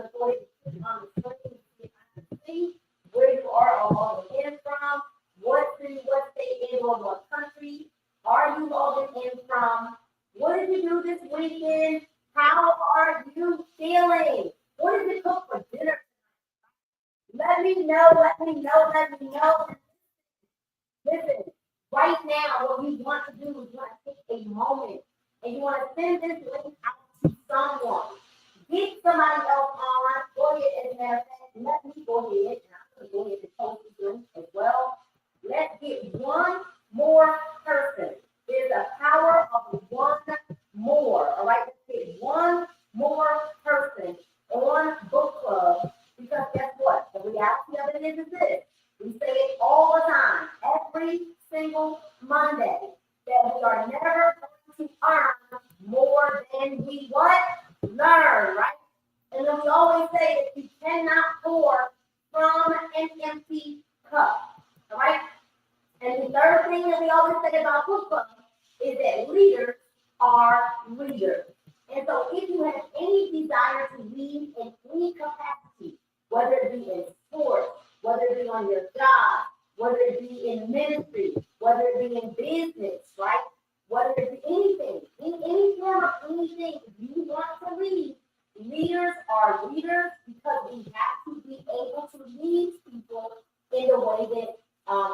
can go ahead and click on the screen so you can see where you are all in from, what city, what state, and or what country are you logging in from? What did you do this weekend? How are you feeling? What did you cook for dinner? Let me know, let me know, let me know. Listen, right now, what we want to do is want to take a moment and you want to send this link out to someone. Get somebody else on. Go ahead and matter of fact, let me go ahead and I'm going to go ahead and post this link as well. Let's get one more person. There's a power of one more. All right, let's get one more person on book club because guess what? The reality of it is this. We say it all the time, every single Monday, that we are never going to earn more than we what? Learn, right? And then we always say that you cannot pour from an empty cup, all right? And the third thing that we always say about book club is that leaders are readers. And so if you have any desire to lead in any capacity, whether it be in sports, whether it be on your job, whether it be in ministry, whether it be in business, right? Whether it be anything, in any form of anything, if you want to lead, leaders are leaders because we have to be able to lead people in the way that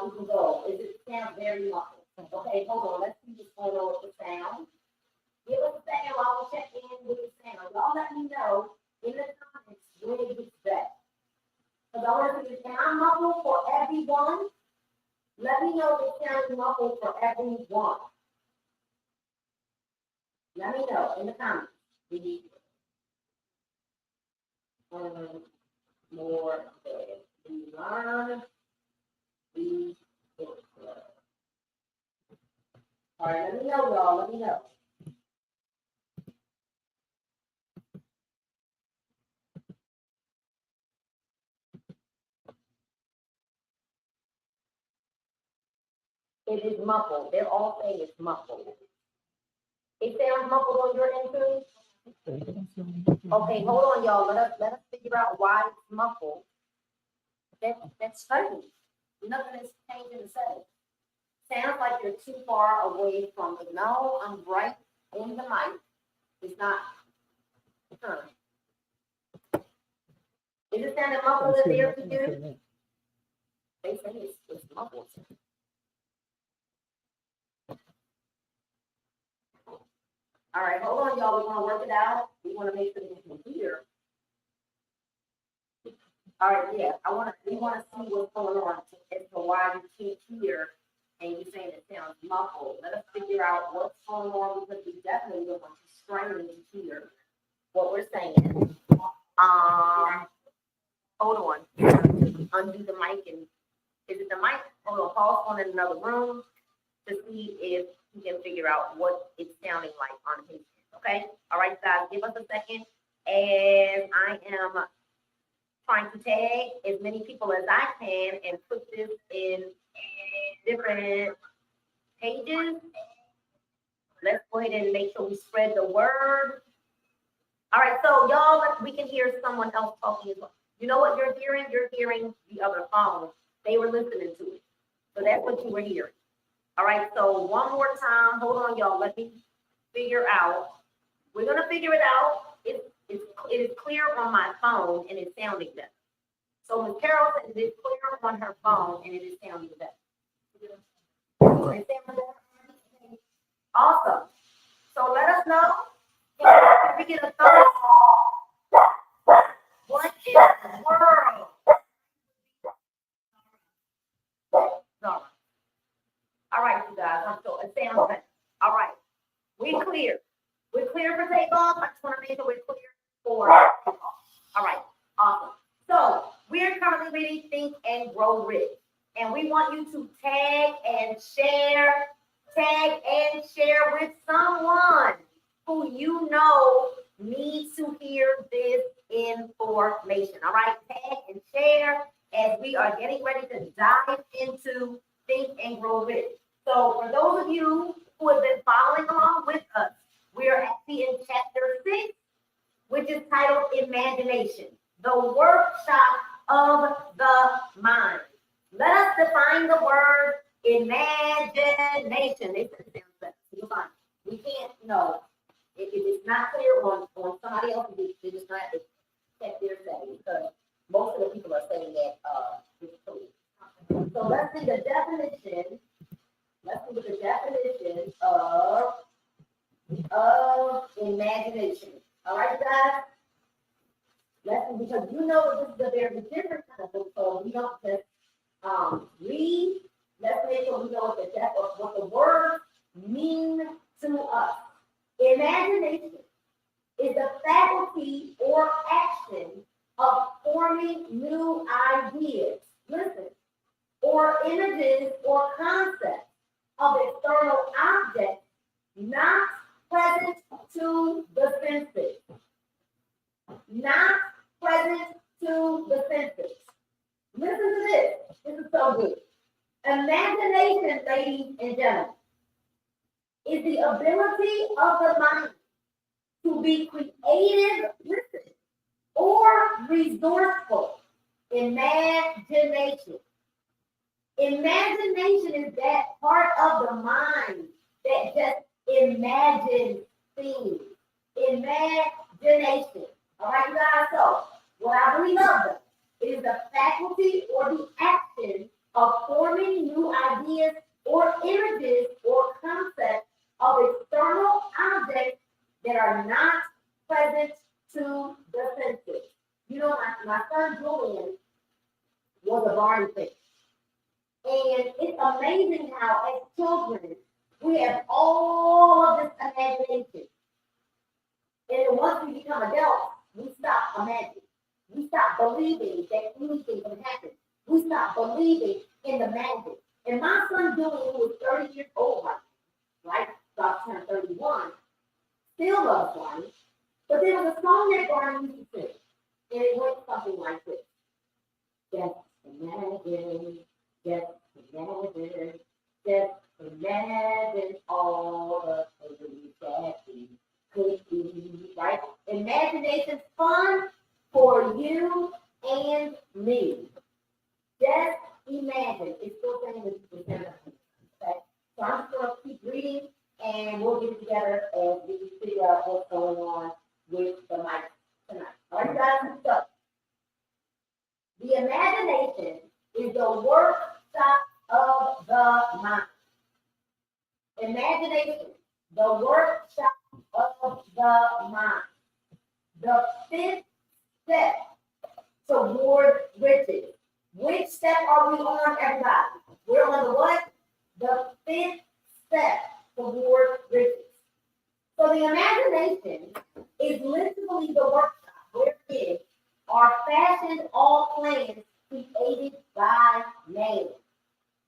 we can go. It sounds very muffled. Okay, hold on. Let's see what's going on with the sound. Give us a second while we check in with the sound. Y'all let me know in the comments when it gets back. Because I want to see, can I muffle for everyone? Let me know if it sounds muffled for everyone. Let me know in the comments. We need more that we learn. We all right, let me know, y'all. Let me know. It is muffled. They're all saying it's muffled. It sounds muffled on your end too? Okay, hold on, y'all. Let us figure out why it's muffled. That's funny. Nothing is changing the setting. Sounds like you're too far away from it. No, I'm right in the mic. It's not. Is it sounding muffled in there to you? They say it's muffled. All right, hold on, y'all. We're gonna work it out. We want to make sure we can hear. All right, yeah. We want to see what's going on as to why you can't hear and you're saying it sounds muffled. Let us figure out what's going on because we definitely don't want to strain to hear what we're saying. Hold on. Undo the mic and is it the mic? Hold on, pause on in another room to see if he can figure out what it's sounding like on his end. Okay? All right, guys, give us a second. As I am trying to tag as many people as I can and put this in different pages. Let's go ahead and make sure we spread the word. All right, so y'all, we can hear someone else talking as well. You know what you're hearing? You're hearing the other phone. They were listening to it. So that's what you were hearing. All right, so one more time. Hold on, y'all. Let me figure out. We're going to figure it out. It is clear on my phone, and it's sounding better. So Ms. Carol said it is clear on her phone, and it is sounding better. Awesome. So let us know. Can we get a thumbs up? What in the world? No. All right, you guys. It sounds better. All right. We're clear. We're clear for takeoff. I just want to make sure we're clear for takeoff. All right. Awesome. So we're currently reading Think and Grow Rich. And we want you to tag and share with someone who you know needs to hear this information. All right, tag and share as we are getting ready to dive into Think and Grow Rich. So for those of you who have been following along with us, we are actually in chapter 6, which is titled Imagination, the workshop of the mind. Let us define the word imagination. They said it sounds better. We can't know. If it's not clear on somebody else, they just not check their setting because most of the people are saying that it's clear. So let's see the definition. Let's see what the definition of imagination. All right, guys? Let's see, because you know this is a very different kind of book, so we don't just read. Let's make sure we know what the depth of what the words mean to us. Imagination is the faculty or action of forming new ideas, listen, or images or concepts of external objects not present to the senses. Not present to the senses. Listen to this. This is so good. Imagination, ladies and gentlemen, is the ability of the mind to be creative, listen, or resourceful. Imagination. Imagination is that part of the mind that just imagines things. Imagination. All right, you guys? So, what I really love though is the faculty or the action of forming new ideas or images or concepts of external objects that are not present to the senses. You know, my son Julian was a Barney fish. And it's amazing how, as children, we have all of this imagination. And then once we become adults, we stop imagining. We stop believing that anything can happen. We stop believing in the magic. And my son Julian, who was 30 years old right? About to turn 31, still loves Barney. But there was a song that Barney used to sing. And it went something like this. Just imagine, just imagine, just imagine all the things that we could be, right? Imagination's fun for you and me. Just imagine. It's still saying this. Okay? So I'm just going to keep reading and we'll get together as we figure out what's going on with the mic tonight. All right, guys? So, the imagination is the workshop of the mind. Imagination, the workshop of the mind. The fifth step toward riches. Which step are we on, everybody? We're on the what? The fifth step toward riches. So the imagination is literally the workshop wherein are fashioned all plans created by man.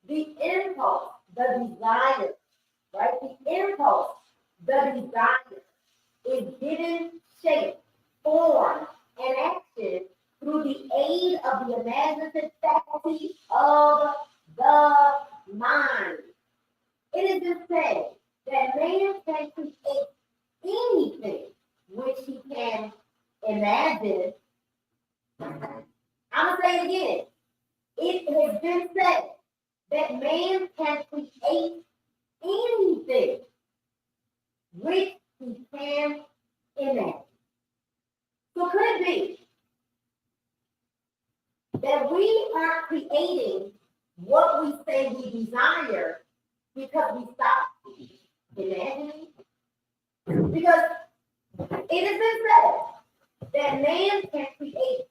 The impulse, the desire, right? The impulse, the desire is given shape, form, and action through the aid of the imaginative faculty of the mind. It is just said that man can create anything which he can imagine. I'm going to say it again. It has been said that man can create anything which he can imagine. So could it be that we are creating what we say we desire because we stop imagining? Because it has been said that man can create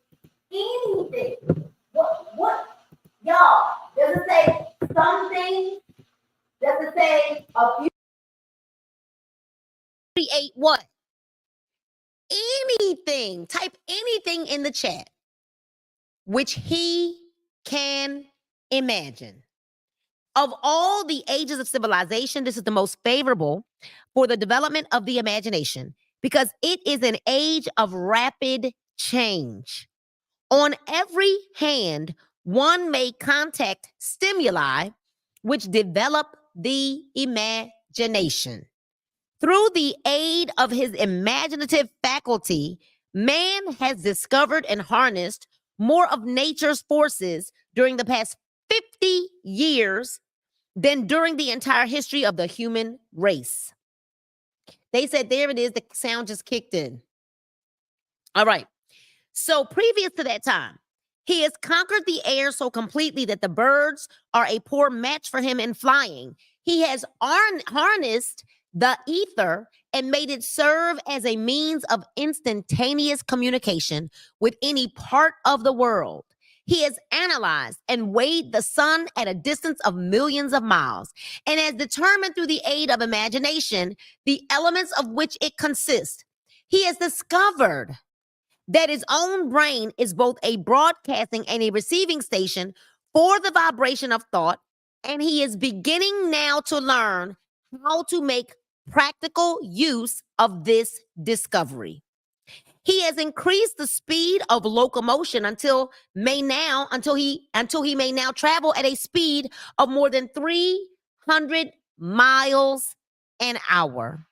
anything. What, y'all, does it say something? Does it say a few? Create what? Anything. Type anything in the chat which he can imagine. Of all the ages of civilization, this is the most favorable for the development of the imagination because it is an age of rapid change. On every hand, one may contact stimuli which develop the imagination. Through the aid of his imaginative faculty, Man has discovered and harnessed more of nature's forces during the past 50 years than during the entire history of the human race. They said, there it is, the sound just kicked in. All right. So previous to that time, he has conquered the air so completely that the birds are a poor match for him in flying. He has harnessed the ether and made it serve as a means of instantaneous communication with any part of the world. He has analyzed and weighed the sun at a distance of millions of miles and has determined through the aid of imagination the elements of which it consists. He has discovered that his own brain is both a broadcasting and a receiving station for the vibration of thought, and he is beginning now to learn how to make practical use of this discovery. He has increased the speed of locomotion until he may now travel at a speed of more than 300 miles an hour.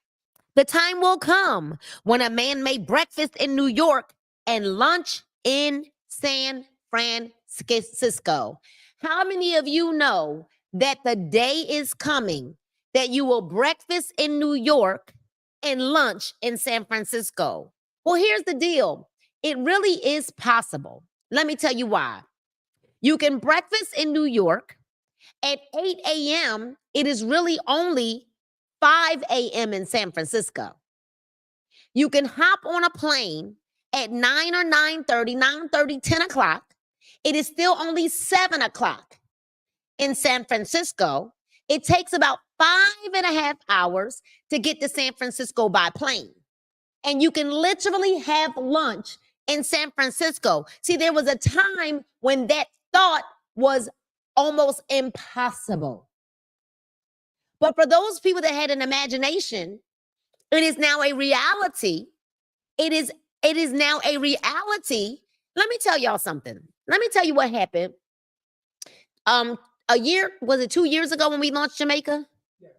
The time will come when a man may breakfast in New York and lunch in San Francisco. How many of you know that the day is coming that you will breakfast in New York and lunch in San Francisco? Well, here's the deal. It really is possible. Let me tell you why. You can breakfast in New York at 8 a.m. It is really only 5 a.m. in San Francisco. You can hop on a plane at 9 or 9:30, 10 o'clock. It is still only 7 o'clock in San Francisco. It takes about 5.5 hours to get to San Francisco by plane. And you can literally have lunch in San Francisco. See, there was a time when that thought was almost impossible. But for those people that had an imagination, it is now a reality. It is now a reality. Let me tell y'all something. Let me tell you what happened. Was it 2 years ago when we launched Jamaica? Yes.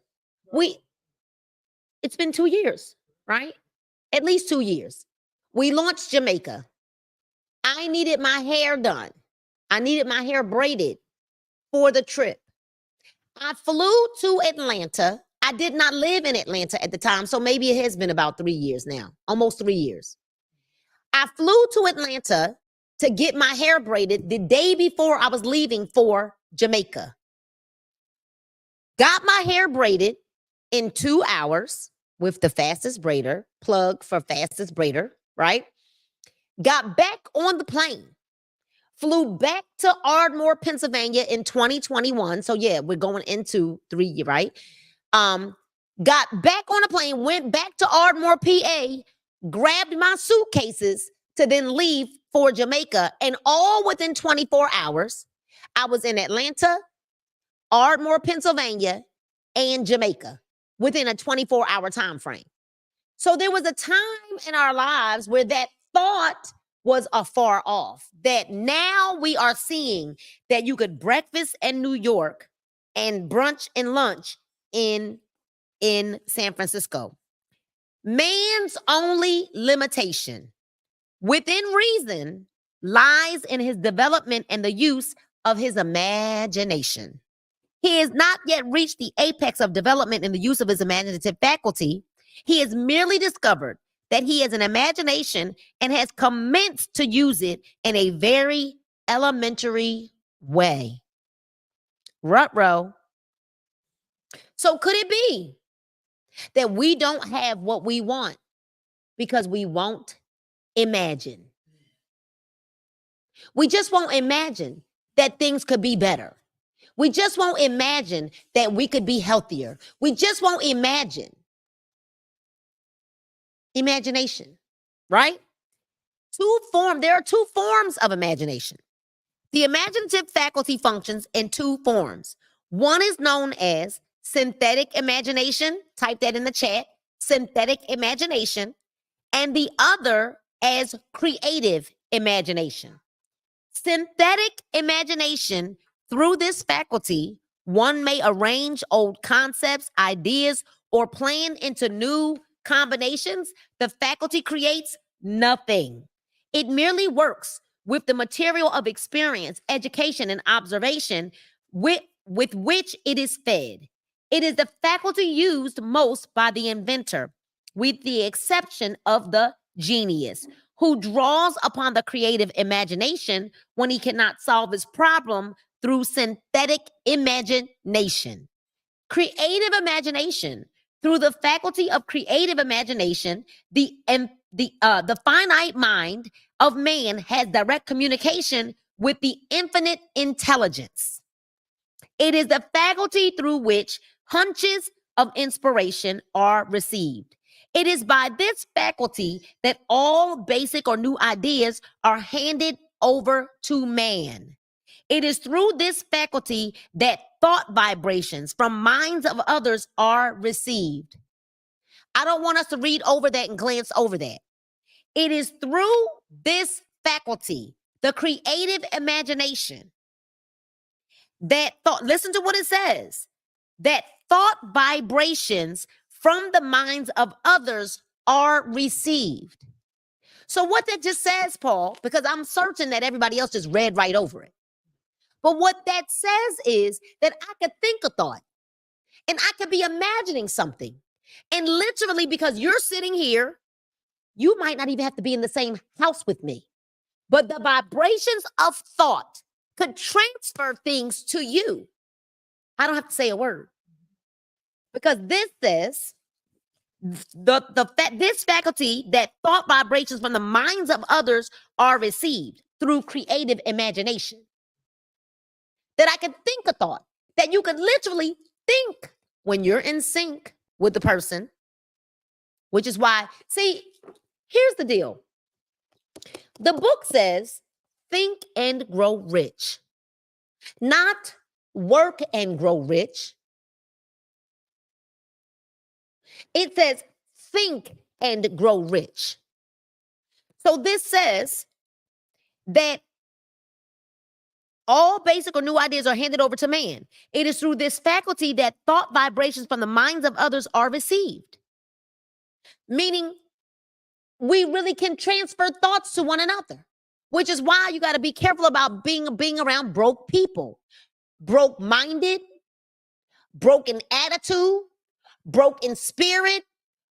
It's been 2 years, right? At least 2 years. We launched Jamaica. I needed my hair done. I needed my hair braided for the trip. I flew to Atlanta. I did not live in Atlanta at the time, so maybe it has been about 3 years now, almost 3 years. I flew to Atlanta to get my hair braided the day before I was leaving for Jamaica. Got my hair braided in 2 hours with the fastest braider, plug for fastest braider, right? Got back on the plane, flew back to Ardmore, Pennsylvania in 2021. So yeah, we're going into 3 years, right? Got back on a plane, went back to Ardmore, PA, grabbed my suitcases to then leave for Jamaica. And all within 24 hours, I was in Atlanta, Ardmore, Pennsylvania, and Jamaica within a 24-hour time frame. So there was a time in our lives where that thought was afar off, that now we are seeing that you could breakfast in New York and brunch and lunch in San Francisco. Man's only limitation within reason lies in his development and the use of his imagination. He has not yet reached the apex of development in the use of his imaginative faculty. He has merely discovered that he has an imagination and has commenced to use it in a very elementary way. Ruh-roh. So could it be that we don't have what we want because we won't imagine? We just won't imagine that things could be better. We just won't imagine that we could be healthier. We just won't imagine. Imagination, right? There are two forms of imagination. The imaginative faculty functions in two forms. One is known as synthetic imagination. Type that in the chat. Synthetic imagination. And the other as creative imagination. Synthetic imagination, through this faculty, one may arrange old concepts, ideas, or plan into new combinations. The faculty creates nothing. It merely works with the material of experience, education, and observation with which it is fed. It is the faculty used most by the inventor, with the exception of the genius, who draws upon the creative imagination when he cannot solve his problem through synthetic imagination. Creative imagination. Through the faculty of creative imagination, the finite mind of man has direct communication with the infinite intelligence. It is the faculty through which hunches of inspiration are received. It is by this faculty that all basic or new ideas are handed over to man. It is through this faculty that thought vibrations from minds of others are received. I don't want us to read over that and glance over that. It is through this faculty, the creative imagination, that thought, listen to what it says, that thought vibrations from the minds of others are received. So what that just says, Paul, because I'm certain that everybody else just read right over it. But what that says is that I could think a thought and I could be imagining something. And literally, because you're sitting here, you might not even have to be in the same house with me. But the vibrations of thought could transfer things to you. I don't have to say a word. Because this says this faculty that thought vibrations from the minds of others are received through creative imagination. That I can think a thought, that you can literally think when you're in sync with the person, which is why, see, here's the deal. The book says, think and grow rich, not work and grow rich. It says, think and grow rich. So this says that all basic or new ideas are handed over to man. It is through this faculty that thought vibrations from the minds of others are received. Meaning, we really can transfer thoughts to one another, which is why you got to be careful about being around broke people, broke-minded, broke in attitude, broke in spirit,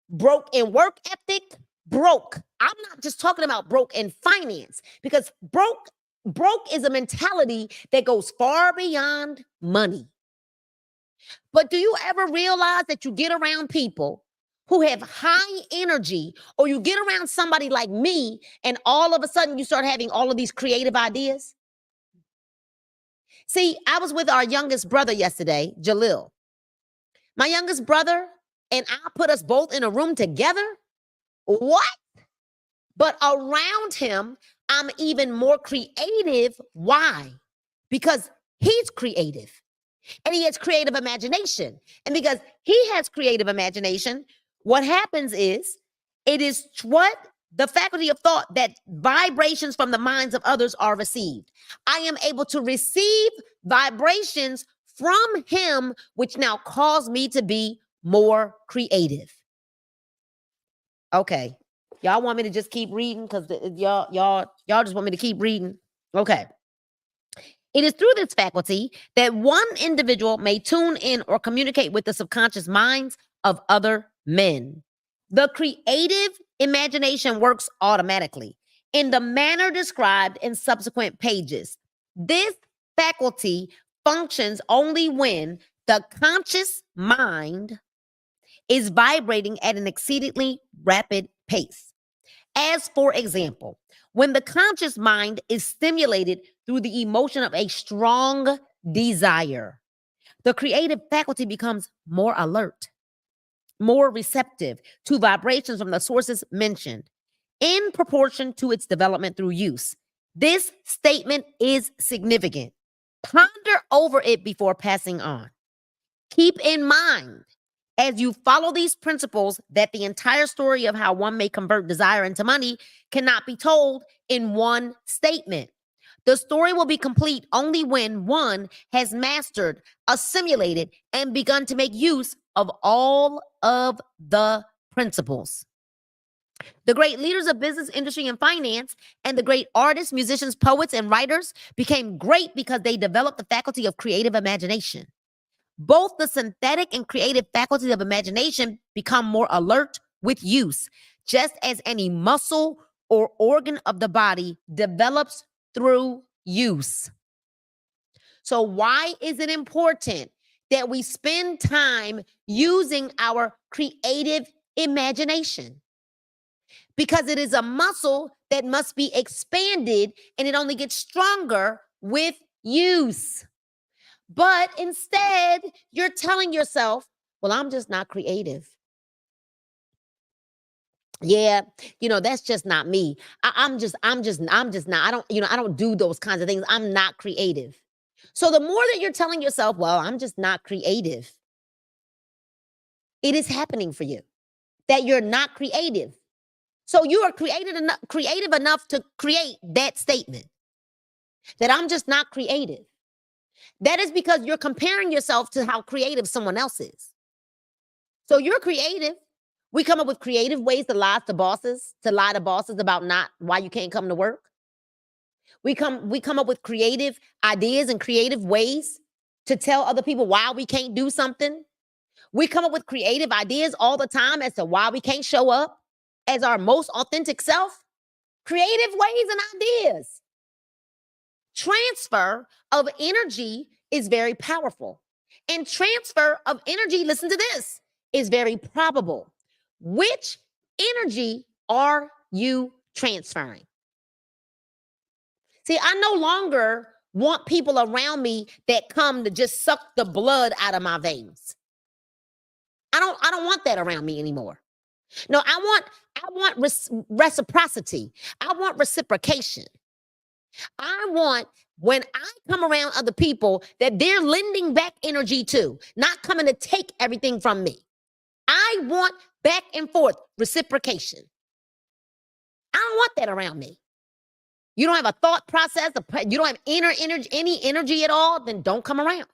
broke in work ethic, broke. I'm not just talking about broke in finance, because broke is a mentality that goes far beyond money. But do you ever realize that you get around people who have high energy, or you get around somebody like me and all of a sudden you start having all of these creative ideas? See, I was with our youngest brother yesterday, Jalil. My youngest brother and I put us both in a room together. What? But around him, I'm even more creative. Why? Because he's creative and he has creative imagination. And because he has creative imagination, what happens is it is what the faculty of thought that vibrations from the minds of others are received. I am able to receive vibrations from him, which now cause me to be more creative. Okay. Y'all want me to just keep reading? Because y'all just want me to keep reading? Okay. It is through this faculty that one individual may tune in or communicate with the subconscious minds of other men. The creative imagination works automatically in the manner described in subsequent pages. This faculty functions only when the conscious mind is vibrating at an exceedingly rapid pace. As for example, when the conscious mind is stimulated through the emotion of a strong desire, the creative faculty becomes more alert, more receptive to vibrations from the sources mentioned in proportion to its development through use. This statement is significant. Ponder over it before passing on. Keep in mind, as you follow these principles, that the entire story of how one may convert desire into money cannot be told in one statement. The story will be complete only when one has mastered, assimilated, and begun to make use of all of the principles. The great leaders of business, industry, and finance, and the great artists, musicians, poets, and writers became great because they developed the faculty of creative imagination. Both the synthetic and creative faculties of imagination become more alert with use, just as any muscle or organ of the body develops through use. So, why is it important that we spend time using our creative imagination? Because it is a muscle that must be expanded, and it only gets stronger with use. But instead, you're telling yourself, well, I'm just not creative. Yeah, that's just not me. I'm just not. I don't do those kinds of things. I'm not creative. So the more that you're telling yourself, well, I'm just not creative, it is happening for you that you're not creative. So you are creative enough to create that statement that I'm just not creative. That is because you're comparing yourself to how creative someone else is. So you're creative. We come up with creative ways to lie to bosses about not why you can't come to work. We come up with creative ideas and creative ways to tell other people why we can't do something. We come up with creative ideas all the time as to why we can't show up as our most authentic self. Creative ways and ideas. Transfer of energy is very powerful. And transfer of energy, listen to this, is very probable. Which energy are you transferring? See, I no longer want people around me that come to just suck the blood out of my veins. I don't want that around me anymore. No, I want reciprocity. I want reciprocation. I want, when I come around other people, that they're lending back energy to, not coming to take everything from me. I want back and forth reciprocation. I don't want that around me. You don't have a thought process, you don't have any energy at all, then don't come around.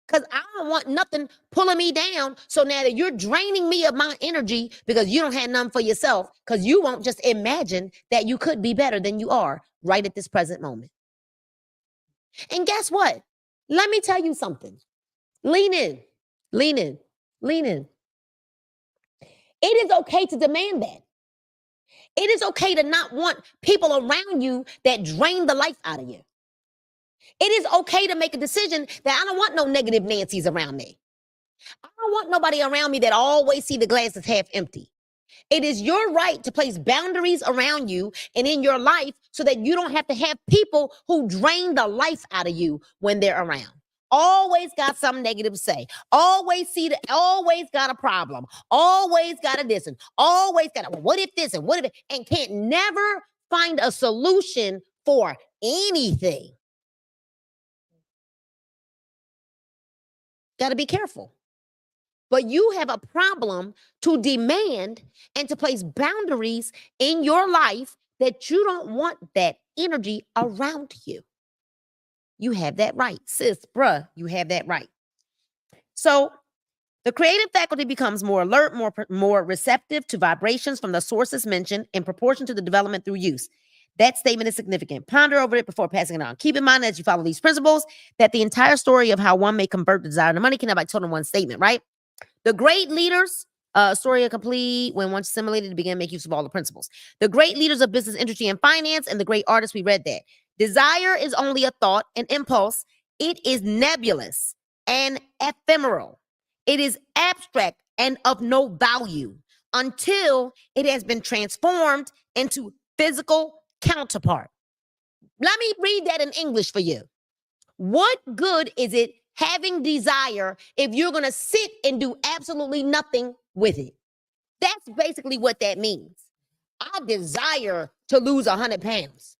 Because I don't want nothing pulling me down. So now that you're draining me of my energy because you don't have none for yourself, because you won't just imagine that you could be better than you are right at this present moment. And guess what? Let me tell you something. Lean in, lean in, lean in. It is okay to demand that. It is okay to not want people around you that drain the life out of you. It is okay to make a decision that I don't want no negative Nancy's around me. I don't want nobody around me that always see the glass as half empty. It is your right to place boundaries around you and in your life so that you don't have to have people who drain the life out of you when they're around. Always got something negative to say. Always got a problem. Always got a this and always got a what if this and what if it, and can't never find a solution for anything. Got to be careful. But you have a problem to demand and to place boundaries in your life that you don't want that energy around you. You have that right, sis, bruh, you have that right. So the creative faculty becomes more alert, more receptive to vibrations from the sources mentioned in proportion to the development through use. That statement is significant. Ponder over it before passing it on. Keep in mind as you follow these principles that the entire story of how one may convert the desire to money cannot be told in one statement, right? The great leaders, story complete when once assimilated to begin to make use of all the principles. The great leaders of business, industry, and finance, and the great artists, we read that. Desire is only a thought, an impulse. It is nebulous and ephemeral. It is abstract and of no value until it has been transformed into physical counterpart. Let me read that in English for you. What good is it having desire if you're going to sit and do absolutely nothing with it? That's basically what that means. I desire to lose 100 pounds.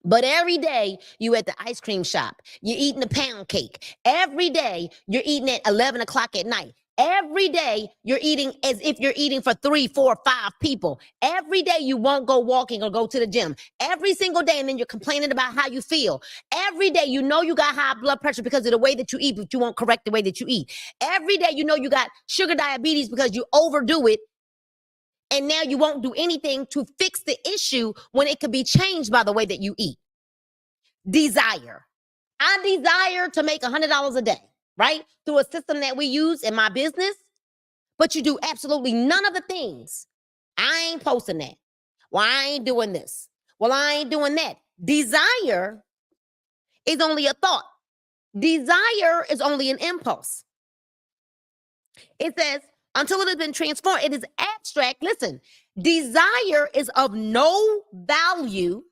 But every day you at the ice cream shop, you're eating a pound cake. Every day you're eating at 11 o'clock at night. Every day you're eating as if you're eating for 3, 4, 5 people. Every day you won't go walking or go to the gym. Every single day, and then you're complaining about how you feel. Every day you know you got high blood pressure because of the way that you eat, but you won't correct the way that you eat. Every day you know you got sugar diabetes because you overdo it. And now you won't do anything to fix the issue when it could be changed by the way that you eat. Desire. I desire to make $100 a day, right? Through a system that we use in my business, but you do absolutely none of the things. I ain't posting that. Well, I ain't doing this. Well, I ain't doing that. Desire is only a thought. Desire is only an impulse. It says, until it has been transformed, it is abstract. Listen, desire is of no value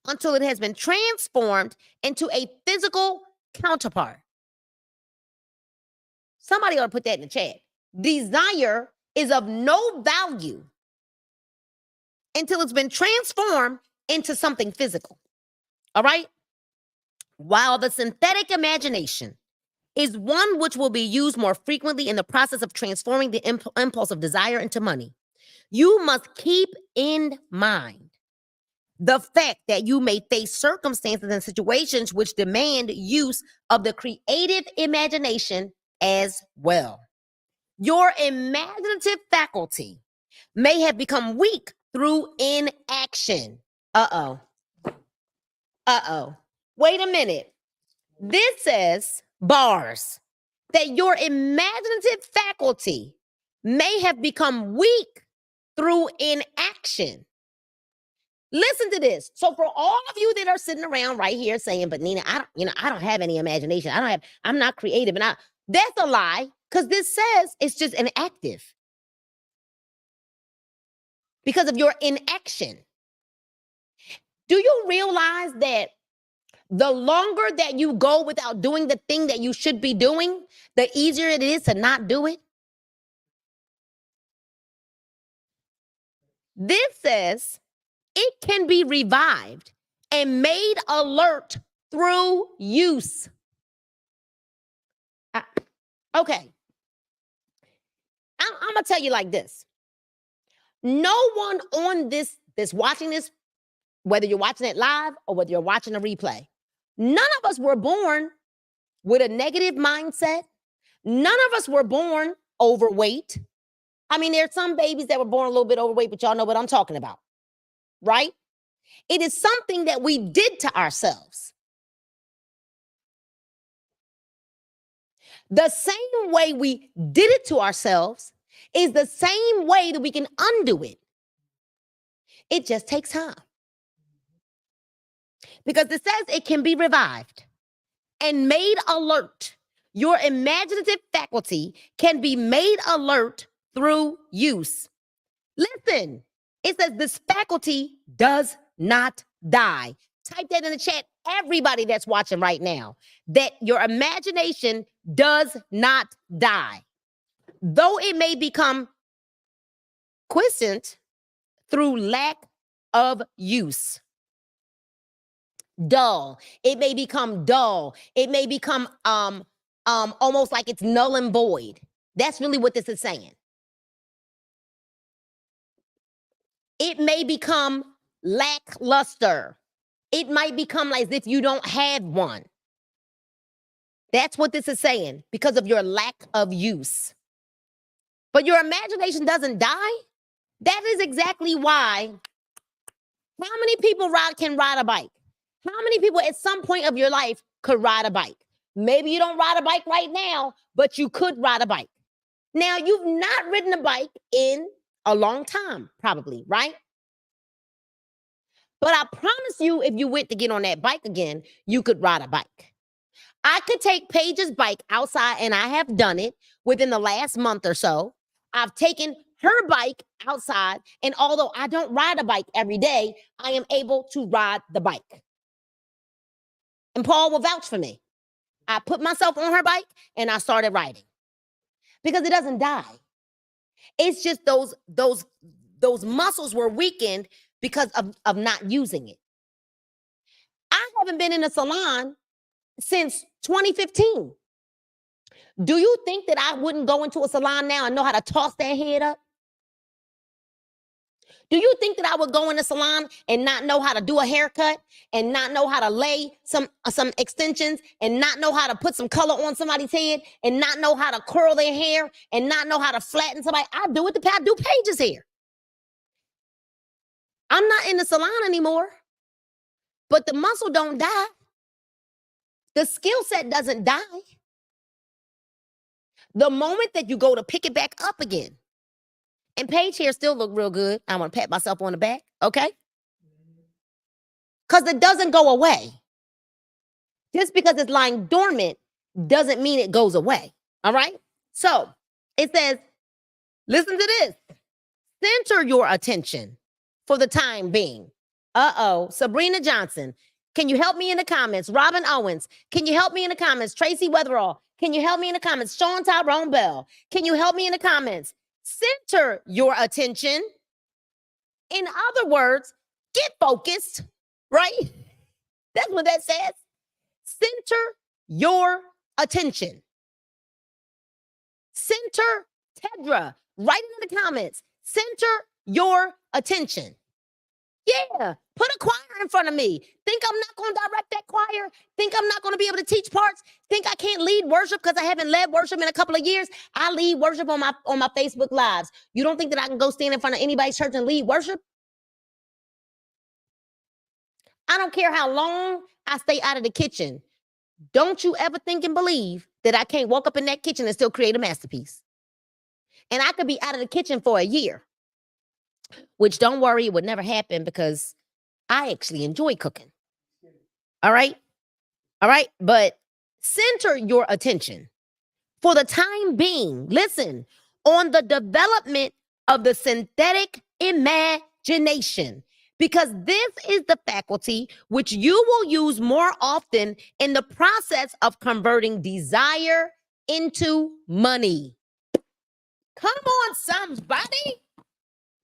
until it has been transformed into a physical counterpart. Somebody ought to put that in the chat. Desire is of no value until it's been transformed into something physical. All right? While the synthetic imagination is one which will be used more frequently in the process of transforming the impulse of desire into money, you must keep in mind the fact that you may face circumstances and situations which demand use of the creative imagination as well. Your imaginative faculty may have become weak through inaction. Wait a minute. This says, bars, that your imaginative faculty may have become weak through inaction. Listen to this. So for all of you that are sitting around right here saying, but Nina, I don't have any imagination. I'm not creative. And that's a lie, because this says it's just inactive because of your inaction. Do you realize that the longer that you go without doing the thing that you should be doing, the easier it is to not do it? This says it can be revived and made alert through use. Okay. I'm going to tell you like this. No one on this watching this, whether you're watching it live or whether you're watching a replay, none of us were born with a negative mindset. None of us were born overweight. I mean, there's some babies that were born a little bit overweight, but y'all know what I'm talking about, right? It is something that we did to ourselves. The same way we did it to ourselves is the same way that we can undo it. It just takes time. Because it says it can be revived and made alert. Your imaginative faculty can be made alert through use. Listen, it says this faculty does not die. Type that in the chat, everybody that's watching right now, that your imagination does not die. Though it may become quiescent through lack of use. Dull. It may become dull. It may become almost like it's null and void. That's really what this is saying. It may become lackluster. It might become as if you don't have one. That's what this is saying, because of your lack of use. But your imagination doesn't die. That is exactly why. How many people can ride a bike? How many people at some point of your life could ride a bike? Maybe you don't ride a bike right now, but you could ride a bike. Now, you've not ridden a bike in a long time, probably, right? But I promise you, if you went to get on that bike again, you could ride a bike. I could take Paige's bike outside, and I have done it within the last month or so. I've taken her bike outside, and although I don't ride a bike every day, I am able to ride the bike. And Paul will vouch for me. I put myself on her bike, and I started riding. Because it doesn't die. It's just those muscles were weakened because of not using it. I haven't been in a salon since 2015. Do you think that I wouldn't go into a salon now and know how to toss that head up? Do you think that I would go in a salon and not know how to do a haircut and not know how to lay some extensions and not know how to put some color on somebody's head and not know how to curl their hair and not know how to flatten somebody? I do Paige's hair. I'm not in the salon anymore, but the muscle don't die. The skill set doesn't die. The moment that you go to pick it back up again, and Paige hair still look real good. I want to pat myself on the back, okay? Because it doesn't go away. Just because it's lying dormant doesn't mean it goes away, all right? So it says, listen to this. Center your attention for the time being. Sabrina Johnson, can you help me in the comments? Robin Owens, can you help me in the comments? Tracy Weatherall, can you help me in the comments? Sean Tyrone Bell, can you help me in the comments? Center your attention. In other words, get focused, right? That's what that says. Center your attention. Center, Tedra, write it in the comments. Center your attention. Yeah, put a choir in front of me. Think I'm not going to direct that choir? Think I'm not going to be able to teach parts? Think I can't lead worship because I haven't led worship in a couple of years? I lead worship on my Facebook Lives. You don't think that I can go stand in front of anybody's church and lead worship? I don't care how long I stay out of the kitchen. Don't you ever think and believe that I can't walk up in that kitchen and still create a masterpiece. And I could be out of the kitchen for a year, which don't worry, it would never happen because I actually enjoy cooking. All right? All right? But center your attention for the time being, listen, on the development of the synthetic imagination, because this is the faculty which you will use more often in the process of converting desire into money. Come on, somebody.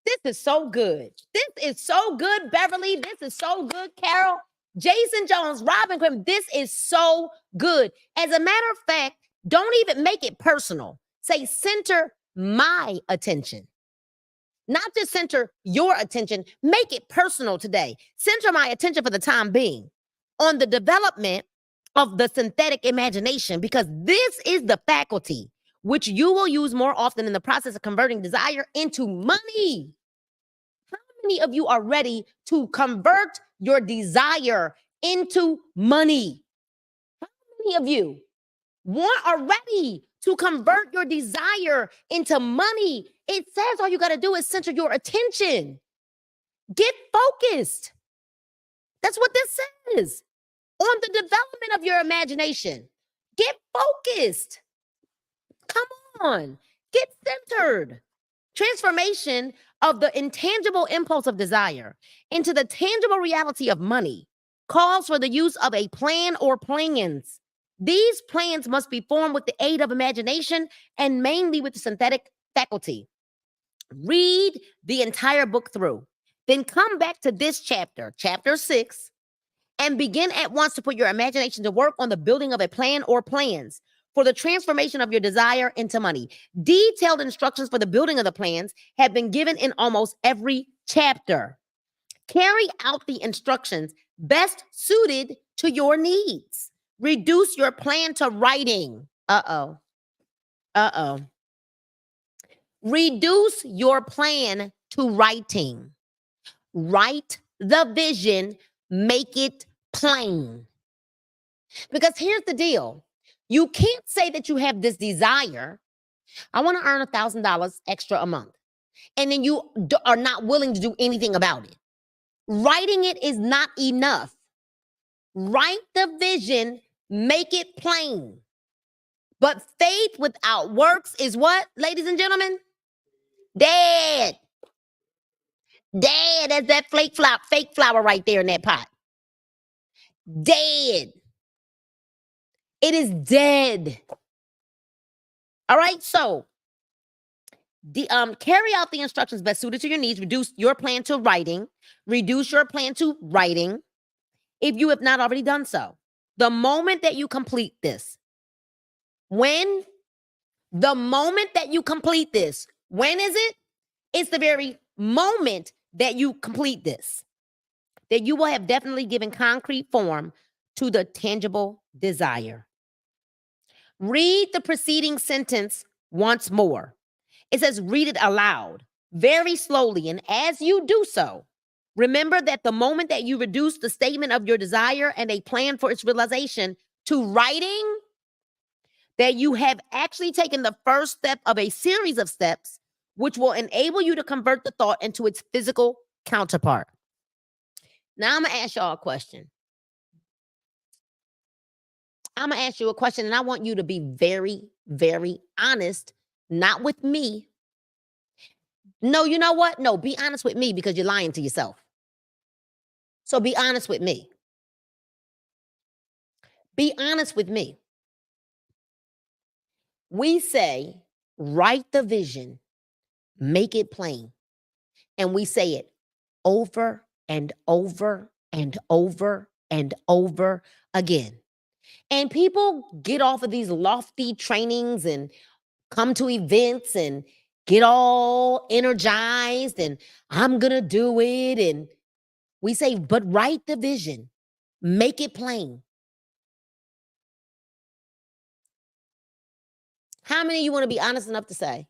This is so good. This is so good, Beverly. This is so good, Carol. Jason Jones, Robin Grimm. This is so good. As a matter of fact, don't even make it personal. Say, center my attention. Not just center your attention. Make it personal today. Center my attention for the time being on the development of the synthetic imagination, because this is the faculty which you will use more often in the process of converting desire into money. How many of you are ready to convert your desire into money? How many of you are ready to convert your desire into money? It says all you got to do is center your attention. Get focused. That's what this says. On the development of your imagination. Get focused. Come on. Get centered. Transformation of the intangible impulse of desire into the tangible reality of money calls for the use of a plan or plans. These plans must be formed with the aid of imagination and mainly with the synthetic faculty. Read the entire book through. Then come back to this chapter, chapter 6, and begin at once to put your imagination to work on the building of a plan or plans for the transformation of your desire into money. Detailed instructions for the building of the plans have been given in almost every chapter. Carry out the instructions best suited to your needs. Reduce your plan to writing. Reduce your plan to writing. Write the vision, make it plain. Because here's the deal. You can't say that you have this desire. I want to earn $1,000 extra a month. And then you are not willing to do anything about it. Writing it is not enough. Write the vision, make it plain. But faith without works is what, ladies and gentlemen? Dead. Dead as that fake flour right there in that pot. Dead. It is dead. All right, so carry out the instructions best suited to your needs. Reduce your plan to writing. Reduce your plan to writing if you have not already done so. The moment that you complete this, when is it? It's the very moment that you complete this, that you will have definitely given concrete form to the tangible desire. Read the preceding sentence once more. It says, read it aloud, very slowly. And as you do so, Remember that the moment that you reduce the statement of your desire and a plan for its realization to writing, that you have actually taken the first step of a series of steps which will enable you to convert the thought into its physical counterpart. Now I'm going to ask y'all a question. I'm going to ask you a question, and I want you to be very, very honest, not with me. No, you know what? No, be honest with me because you're lying to yourself. So be honest with me. Be honest with me. We say, write the vision, make it plain. And we say it over and over and over and over again. And people get off of these lofty trainings and come to events and get all energized and I'm going to do it. And we say, but write the vision, make it plain. How many of you want to be honest enough to say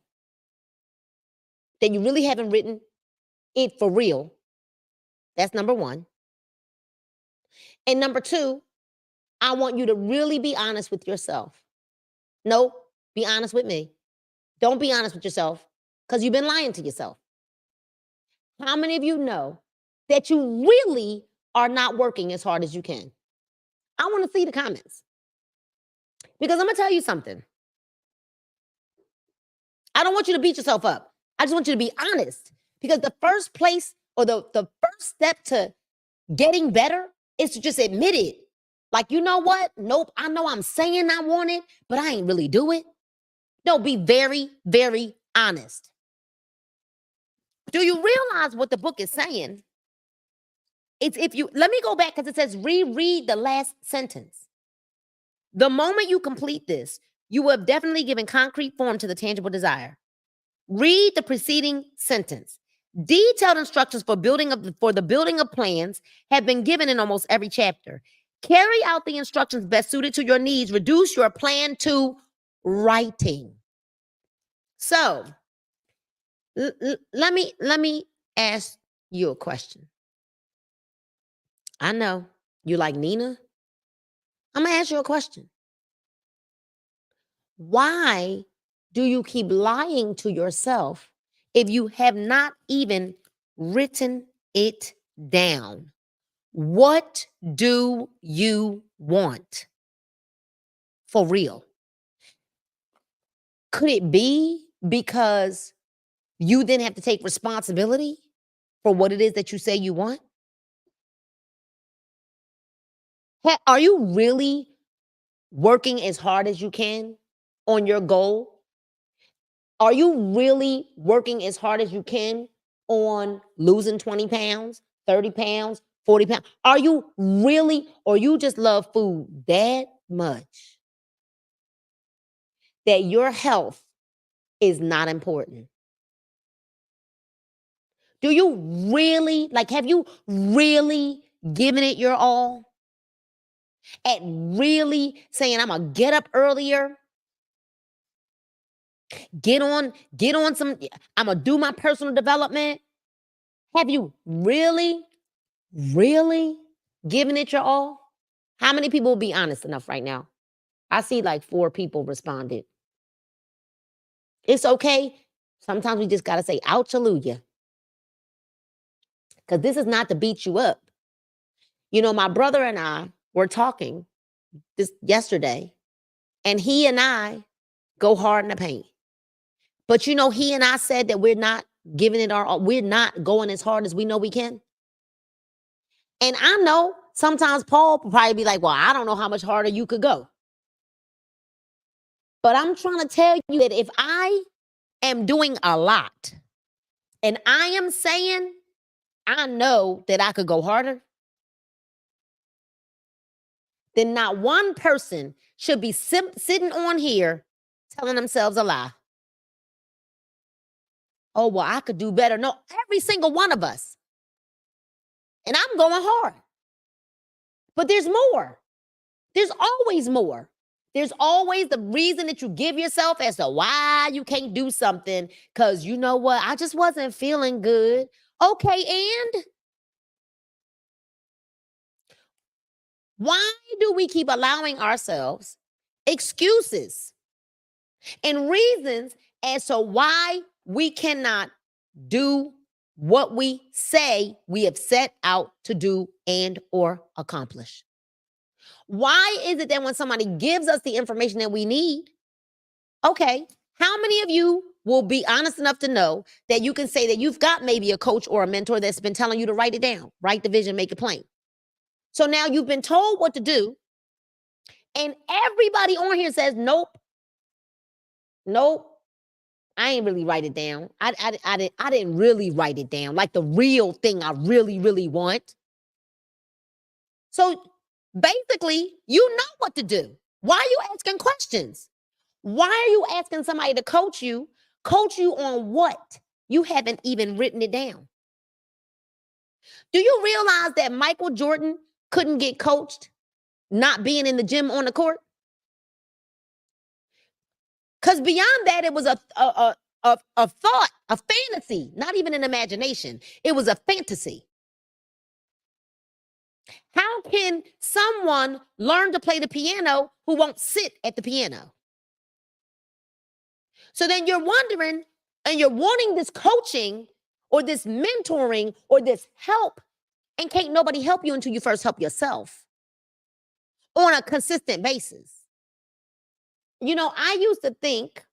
that you really haven't written it for real? That's number one. And number two, I want you to really be honest with yourself. No, be honest with me. Don't be honest with yourself because you've been lying to yourself. How many of you know that you really are not working as hard as you can? I want to see the comments because I'm going to tell you something. I don't want you to beat yourself up. I just want you to be honest because the first place or the first step to getting better is to just admit it. Like, you know what? Nope, I know I'm saying I want it, but I ain't really do it. No, be very, very honest. Do you realize what the book is saying? It's if you, let me go back because it says reread the last sentence. The moment you complete this, you will have definitely given concrete form to the tangible desire. Read the preceding sentence. Detailed instructions for the building of plans have been given in almost every chapter. Carry out the instructions best suited to your needs. Reduce your plan to writing. So, let me ask you a question. I know you like Nina. I'm going to ask you a question. Why do you keep lying to yourself if you have not even written it down? What do you want? For real. Could it be because you then have to take responsibility for what it is that you say you want? Are you really working as hard as you can on your goal? Are you really working as hard as you can on losing 20 pounds, 30 pounds, 40 pounds? Are you really, or you just love food that much that your health is not important? Do you really, have you really given it your all? At really saying, I'm going to get up earlier, get on some, I'm going to do my personal development. Have you really given it your all? How many people will be honest enough right now? I see 4 people responded. It's okay. Sometimes we just got to say, ouch, hallelujah. Because this is not to beat you up. You know, my brother and I were talking this yesterday, and he and I go hard in the paint. But you know, he and I said that we're not giving it our all. We're not going as hard as we know we can. And I know sometimes Paul will probably be like, well, I don't know how much harder you could go. But I'm trying to tell you that if I am doing a lot and I am saying I know that I could go harder, then not one person should be sitting on here telling themselves a lie. Oh, well, I could do better. No, every single one of us. And I'm going hard. But there's more. There's always more. There's always the reason that you give yourself as to why you can't do something. Because you know what? I just wasn't feeling good. Okay, and Why do we keep allowing ourselves excuses and reasons as to why we cannot do what we say we have set out to do and or accomplish? Why is it that when somebody gives us the information that we need, okay, how many of you will be honest enough to know that you can say that you've got maybe a coach or a mentor that's been telling you to write it down, write the vision, make it plain. So now you've been told what to do, and everybody on here says, nope, I ain't really write it down. I didn't really write it down, like the real thing I really, really want. So basically, you know what to do. Why are you asking questions? Why are you asking somebody to coach you on what? You haven't even written it down. Do you realize that Michael Jordan couldn't get coached not being in the gym on the court? Because beyond that, it was a thought, a fantasy, not even an imagination. It was a fantasy. How can someone learn to play the piano who won't sit at the piano? So then you're wondering, and you're wanting this coaching or this mentoring or this help, and can't nobody help you until you first help yourself on a consistent basis. You know, I used to think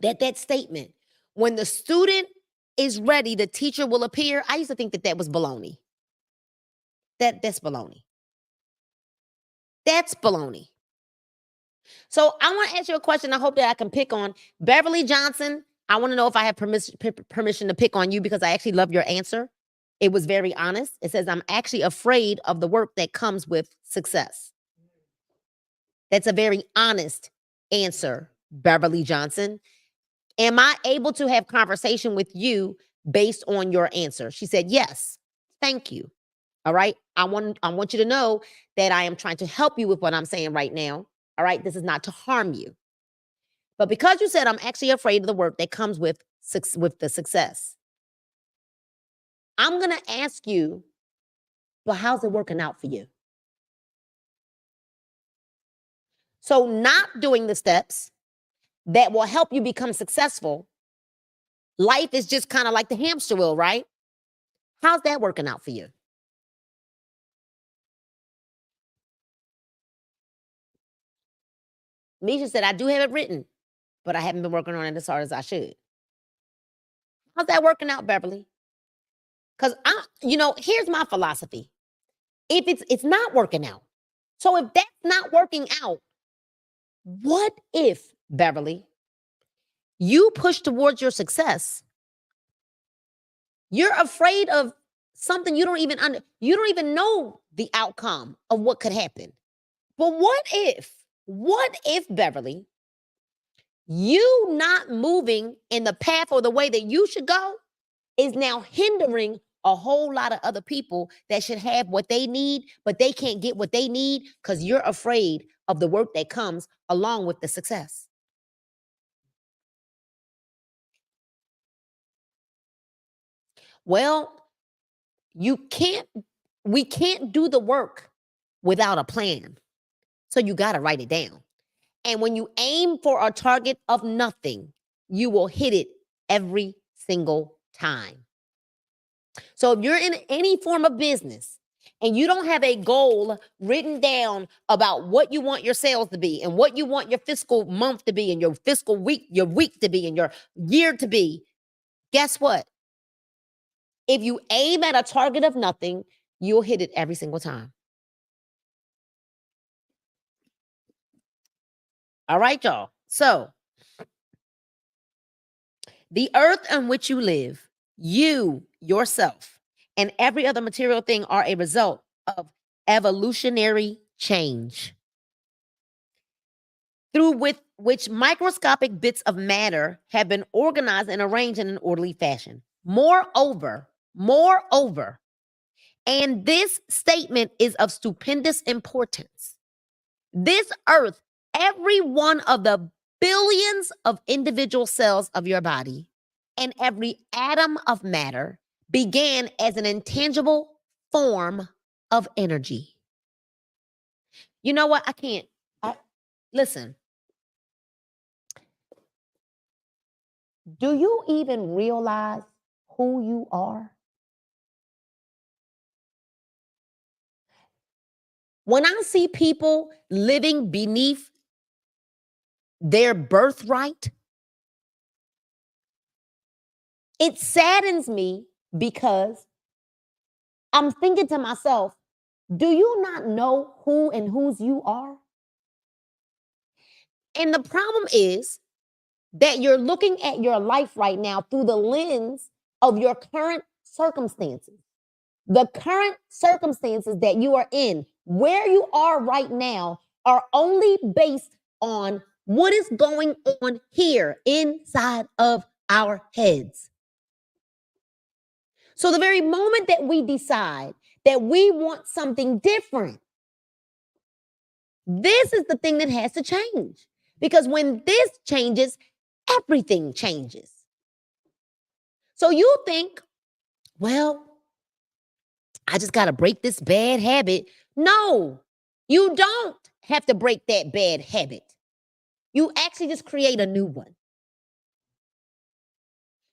that statement, when the student is ready, the teacher will appear. I used to think that was baloney. That's baloney. That's baloney. So I want to ask you a question. I hope that I can pick on Beverly Johnson. I want to know if I have permission to pick on you, because I actually love your answer. It was very honest. It says, I'm actually afraid of the work that comes with success. That's a very honest answer, Beverly Johnson. Am I able to have conversation with you based on your answer? She said, yes. Thank you. All right. I want you to know that I am trying to help you with what I'm saying right now. All right. This is not to harm you. But because you said I'm actually afraid of the work that comes with the success, I'm going to ask you, well, how's it working out for you? So not doing the steps that will help you become successful, life is just kind of like the hamster wheel, right? How's that working out for you? Misha said, I do have it written, but I haven't been working on it as hard as I should. How's that working out, Beverly? Because here's my philosophy. If it's not working out. So if that's not working out, what if, Beverly, you push towards your success? You're afraid of something you don't even know the outcome of what could happen. But what if, Beverly, you not moving in the path or the way that you should go is now hindering a whole lot of other people that should have what they need, but they can't get what they need because you're afraid of the work that comes along with the success? Well, we can't do the work without a plan. So you got to write it down. And when you aim for a target of nothing, you will hit it every single time. So if you're in any form of business and you don't have a goal written down about what you want your sales to be and what you want your fiscal month to be and your fiscal week, to be and your year to be, guess what? If you aim at a target of nothing, you'll hit it every single time. All right, y'all. So the earth on which you live, you, yourself, and every other material thing are a result of evolutionary change, through which microscopic bits of matter have been organized and arranged in an orderly fashion. Moreover, and this statement is of stupendous importance, this earth, every one of the billions of individual cells of your body and every atom of matter began as an intangible form of energy. You know what? Listen. Do you even realize who you are? When I see people living beneath their birthright, it saddens me because I'm thinking to myself, do you not know who and whose you are? And the problem is that you're looking at your life right now through the lens of your current circumstances. The current circumstances that you are in, where you are right now, are only based on what is going on here inside of our heads. So the very moment that we decide that we want something different, this is the thing that has to change. Because when this changes, everything changes. So you think, well, I just got to break this bad habit. No, you don't have to break that bad habit. You actually just create a new one.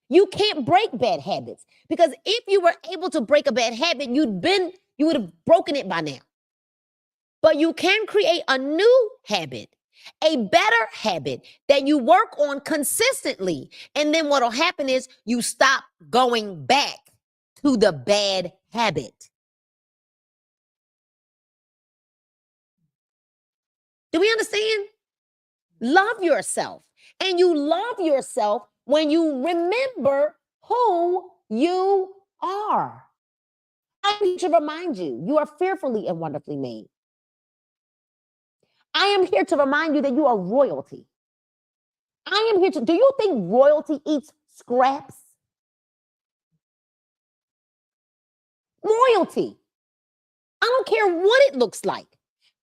You can't break bad habits because if you were able to break a bad habit, you would have broken it by now. But you can create a new habit, a better habit that you work on consistently. And then what'll happen is you stop going back to the bad habit. Do we understand? Love yourself. And you love yourself when you remember who you are. I need to remind you, you are fearfully and wonderfully made. I am here to remind you that you are royalty. I am here to, do you think royalty eats scraps? Royalty. I don't care what it looks like.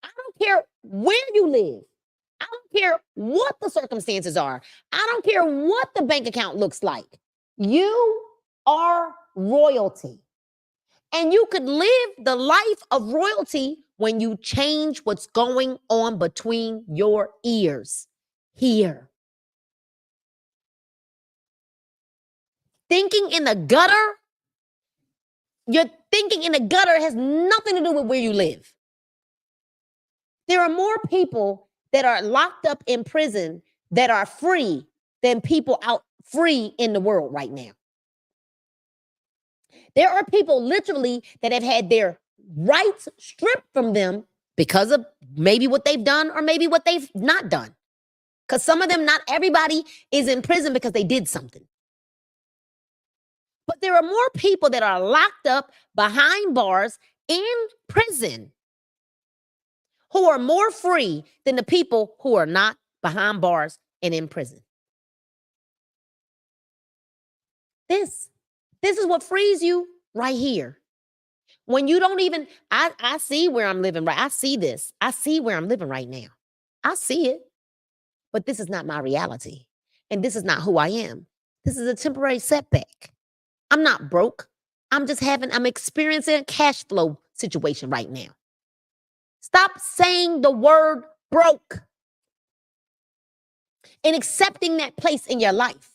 I don't care where you live. I don't care what the circumstances are. I don't care what the bank account looks like. You are royalty. And you could live the life of royalty when you change what's going on between your ears here. Thinking in the gutter, your thinking in the gutter has nothing to do with where you live. There are more people that are locked up in prison that are free than people out free in the world right now. There are people literally that have had their rights stripped from them because of maybe what they've done or maybe what they've not done. Because some of them, not everybody is in prison because they did something. But there are more people that are locked up behind bars in prison who are more free than the people who are not behind bars and in prison. This is what frees you right here. When you don't even, I see where I'm living right. I see this. I see where I'm living right now. I see it. But this is not my reality. And this is not who I am. This is a temporary setback. I'm not broke. I'm experiencing a cash flow situation right now. Stop saying the word broke and accepting that place in your life.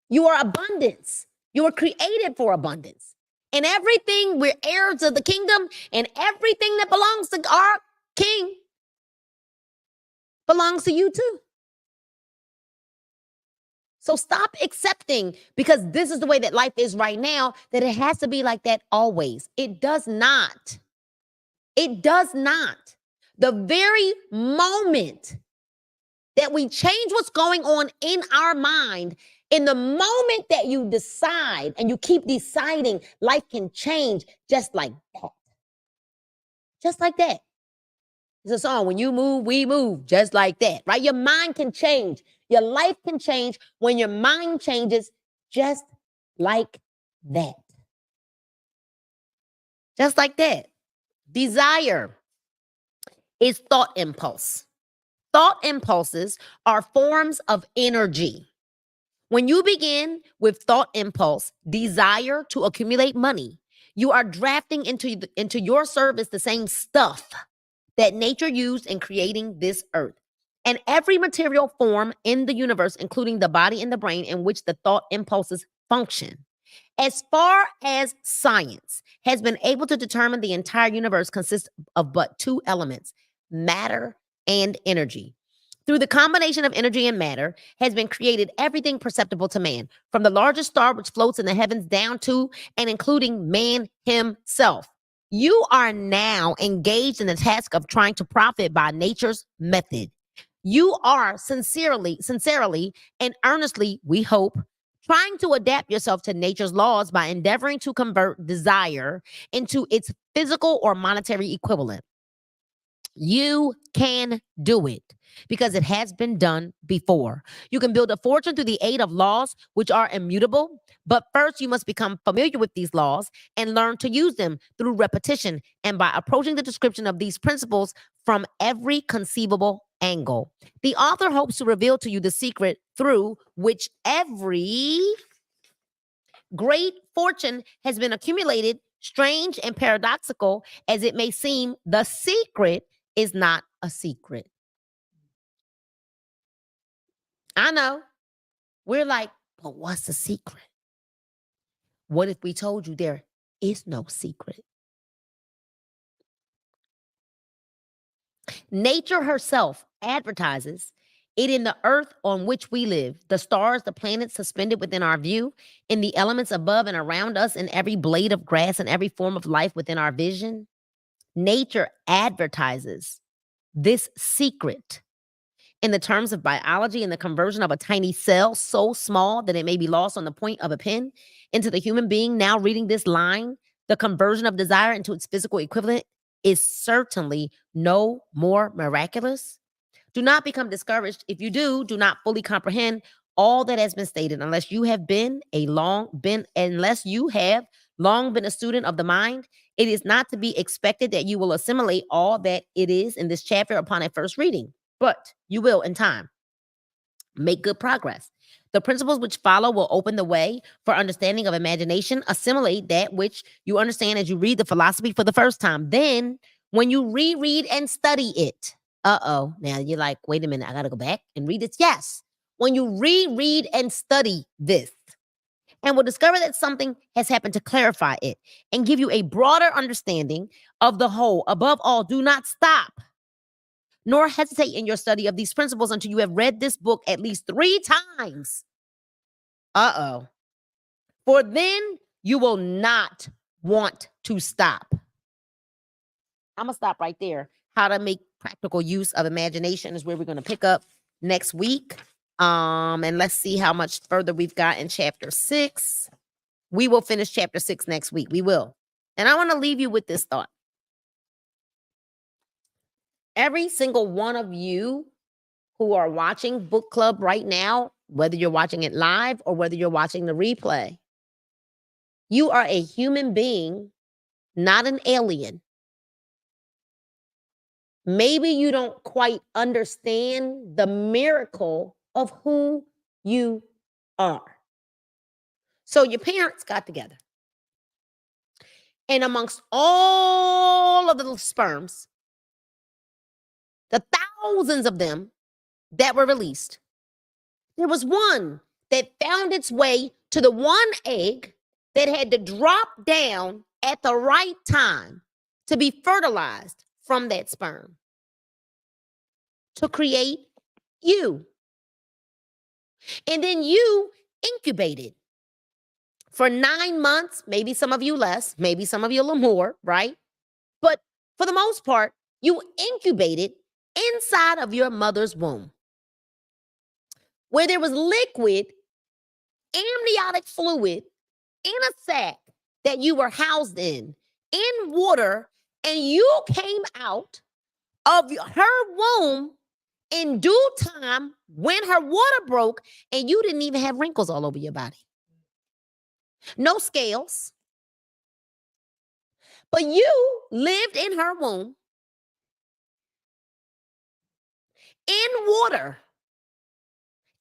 You are abundance. You were created for abundance. And everything, we're heirs of the kingdom, and everything that belongs to our king belongs to you too. So stop accepting, because this is the way that life is right now, that it has to be like that always. It does not. It does not. The very moment that we change what's going on in our mind, in the moment that you decide and you keep deciding, life can change just like that. Just like that. It's a song, when you move, we move, just like that, right? Your mind can change. Your life can change when your mind changes just like that. Just like that. Desire is thought impulse. Thought impulses are forms of energy. When you begin with thought impulse, desire to accumulate money, You are drafting into your service the same stuff that nature used in creating this earth. And every material form in the universe, including the body and the brain in which the thought impulses function. As far as science has been able to determine, the entire universe consists of but two elements, matter and energy. Through the combination of energy and matter has been created everything perceptible to man, from the largest star which floats in the heavens down to and including man himself. You are now engaged in the task of trying to profit by nature's method. You are sincerely, and earnestly, we hope, trying to adapt yourself to nature's laws by endeavoring to convert desire into its physical or monetary equivalent. You can do it because it has been done before. You can build a fortune through the aid of laws which are immutable, but first you must become familiar with these laws and learn to use them through repetition and by approaching the description of these principles from every conceivable angle. The author hopes to reveal to you the secret through which every great fortune has been accumulated. Strange and paradoxical as it may seem, the secret is not a secret. I know. We're like, but what's the secret? What if we told you there is no secret? Nature herself advertises it in the earth on which we live, the stars, the planets suspended within our view, in the elements above and around us, in every blade of grass and every form of life within our vision. Nature advertises this secret in the terms of biology and the conversion of a tiny cell so small that it may be lost on the point of a pen into the human being now reading this line. The conversion of desire into its physical equivalent is certainly no more miraculous. Do not become discouraged. If you do not fully comprehend all that has been stated, unless you have unless you have long been a student of the mind, it is not to be expected that you will assimilate all that it is in this chapter upon a first reading, but you will in time make good progress. The principles which follow will open the way for understanding of imagination. Assimilate that which you understand as you read the philosophy for the first time. Then, when you reread and study it, now you're like, wait a minute, I got to go back and read this. Yes. When you reread and study this, and will discover that something has happened to clarify it and give you a broader understanding of the whole. Above all, do not stop nor hesitate in your study of these principles until you have read this book at least 3 times. For then you will not want to stop. I'm going to stop right there. How to make practical use of imagination is where we're going to pick up next week. And let's see how much further we've got in chapter 6. We will finish chapter 6 next week. We will. And I want to leave you with this thought. Every single one of you who are watching book club right now, whether you're watching it live or whether you're watching the replay, you are a human being, not an alien. Maybe you don't quite understand the miracle of who you are. So your parents got together. And amongst all of the little sperms, the thousands of them that were released, there was one that found its way to the one egg that had to drop down at the right time to be fertilized from that sperm to create you. And then you incubated for 9 months, maybe some of you less, maybe some of you a little more, right? But for the most part, you incubated inside of your mother's womb, where there was liquid, amniotic fluid in a sac that you were housed in water, and you came out of her womb in due time when her water broke, and you didn't even have wrinkles all over your body. No scales. But you lived in her womb in water,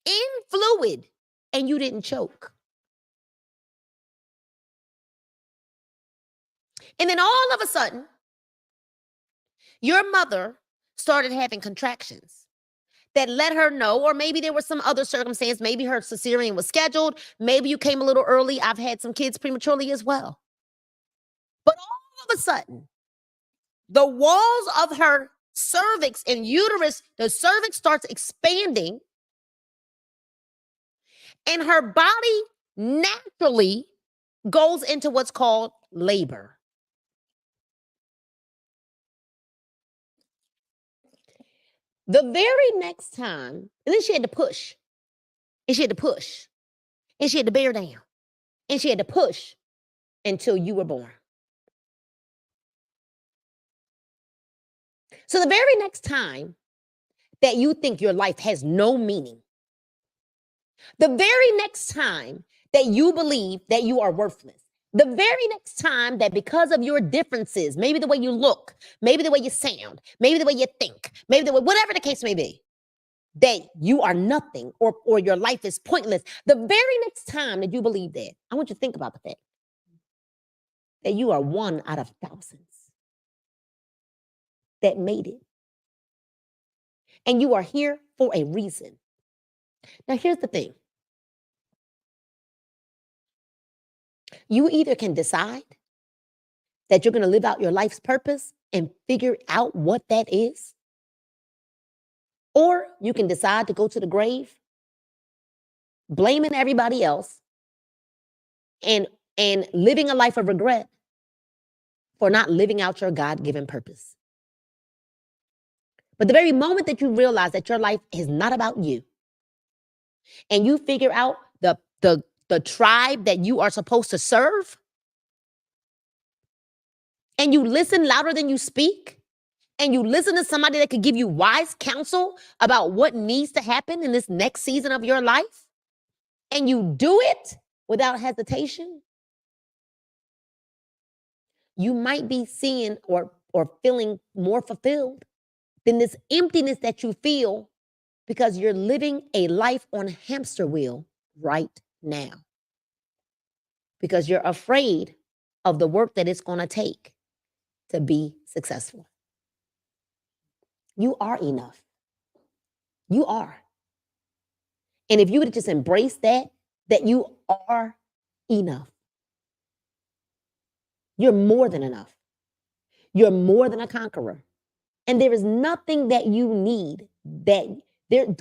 in fluid, and you didn't choke. And then all of a sudden, your mother started having contractions that let her know, or maybe there was some other circumstance. Maybe her cesarean was scheduled. Maybe you came a little early. I've had some kids prematurely as well. But all of a sudden, the walls of her cervix and uterus, the cervix starts expanding, and her body naturally goes into what's called labor. The very next time, and then she had to push, and she had to push, and she had to bear down, and she had to push until you were born. So the very next time that you think your life has no meaning, the very next time that you believe that you are worthless, the very next time that because of your differences, maybe the way you look, maybe the way you sound, maybe the way you think, maybe the way, whatever the case may be, that you are nothing or your life is pointless, the very next time that you believe that, I want you to think about the fact that you are one out of thousands that made it. And you are here for a reason. Now, here's the thing. You either can decide that you're going to live out your life's purpose and figure out what that is, or you can decide to go to the grave blaming everybody else and living a life of regret for not living out your God-given purpose. But the very moment that you realize that your life is not about you, and you figure out the tribe that you are supposed to serve, and you listen louder than you speak, and you listen to somebody that could give you wise counsel about what needs to happen in this next season of your life, and you do it without hesitation, you might be seeing or feeling more fulfilled than this emptiness that you feel because you're living a life on hamster wheel right now. Because you're afraid of the work that it's going to take to be successful. You are enough. You are. And if you would just embrace that you are enough. You're more than enough. You're more than a conqueror. And there is nothing that you need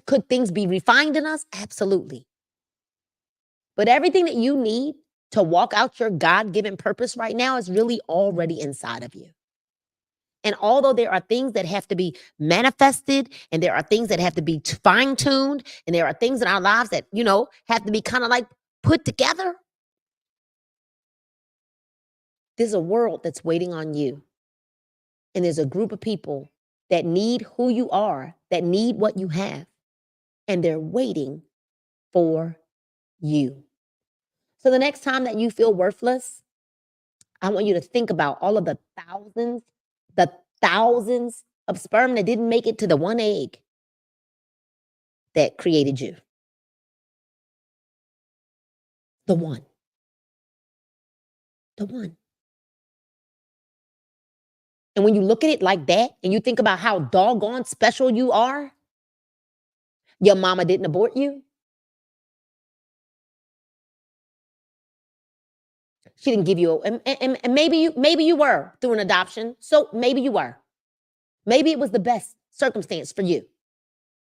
could things be refined in us? Absolutely. But everything that you need to walk out your God-given purpose right now is really already inside of you. And although there are things that have to be manifested, and there are things that have to be fine-tuned, and there are things in our lives that, have to be kind of like put together, there's a world that's waiting on you. And there's a group of people that need who you are, that need what you have, and they're waiting for you. So the next time that you feel worthless, I want you to think about all of the thousands of sperm that didn't make it to the one egg that created you. The one. And when you look at it like that, and you think about how doggone special you are, your mama didn't abort you. She didn't give you, and maybe you were through an adoption. So maybe you were. Maybe it was the best circumstance for you.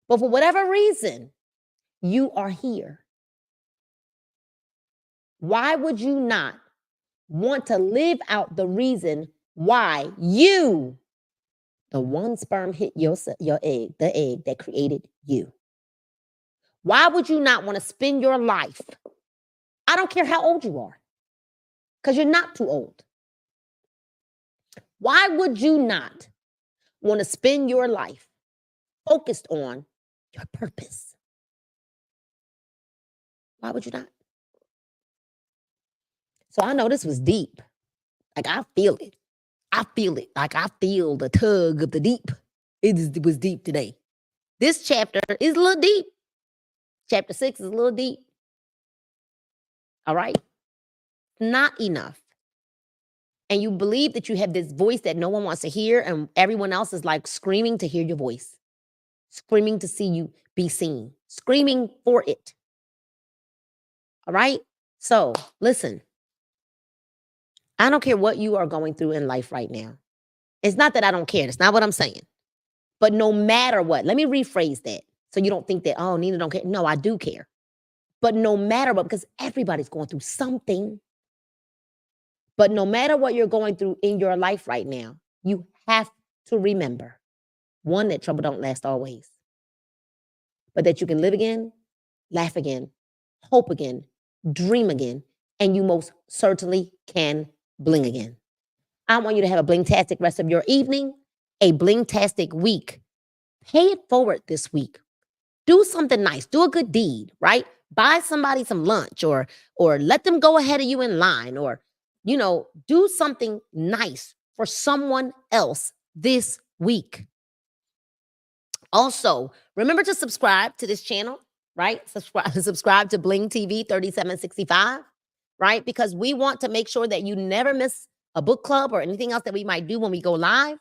But for whatever reason, you are here. Why would you not want to live out the reason why you, the one sperm hit your egg, the egg that created you? Why would you not want to spend your life? I don't care how old you are, because you're not too old. Why would you not want to spend your life focused on your purpose? Why would you not? So I know this was deep. Like, I feel it. Like, I feel the tug of the deep. It was deep today. This chapter is a little deep. Chapter 6 is a little deep. All right? Not enough. and you believe that you have this voice that no one wants to hear, and everyone else is like screaming to hear your voice, screaming to see you be seen, screaming for it. All right? So listen, I don't care what you are going through in life right now. It's not that I don't care. That's not what I'm saying. But no matter what, let me rephrase that so you don't think that, oh, Nina don't care. No, I do care. But no matter what, because everybody's going through something. But no matter what you're going through in your life right now, you have to remember, one, that trouble don't last always, but that you can live again, laugh again, hope again, dream again, and you most certainly can bling again. I want you to have a blingtastic rest of your evening, a blingtastic week. Pay it forward this week. Do something nice. Do a good deed, right? Buy somebody some lunch, or let them go ahead of you in line, or do something nice for someone else this week. Also, remember to subscribe to this channel, right? Subscribe to Bling TV 3765, right? Because we want to make sure that you never miss a book club or anything else that we might do when we go live.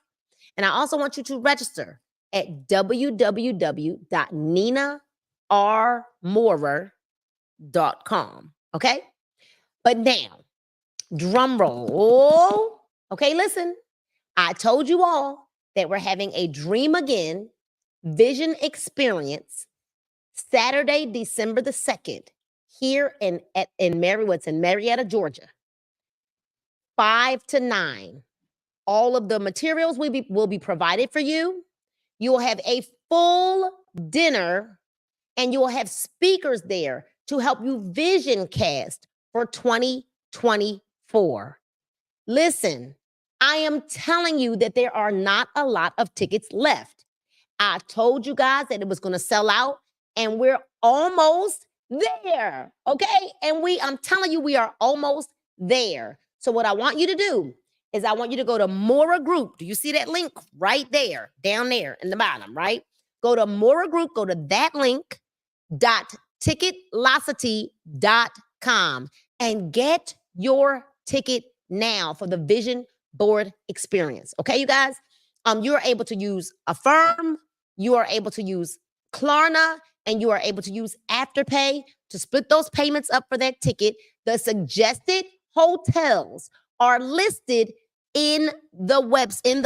And I also want you to register at www.ninarmorer.com. Okay? But now, drum roll. Okay, listen. I told you all that we're having a Dream Again vision experience Saturday, December the 2nd, here in Marietta, Georgia. 5 to 9. All of the materials will be provided for you. You will have a full dinner, and you will have speakers there to help you vision cast for 2024. Listen, I am telling you that there are not a lot of tickets left. I told you guys that it was going to sell out, and we're almost there, okay? And I'm telling you, we are almost there. So what I want you to do is I want you to go to Mora Group. Do you see that link right there, down there in the bottom, right? Go to Mora Group, go to that link, .ticketlocity.com, and get your ticket now for the vision board experience. Okay, you guys? You are able to use Affirm, you are able to use Klarna, and you are able to use Afterpay to split those payments up for that ticket. The suggested hotels are listed in the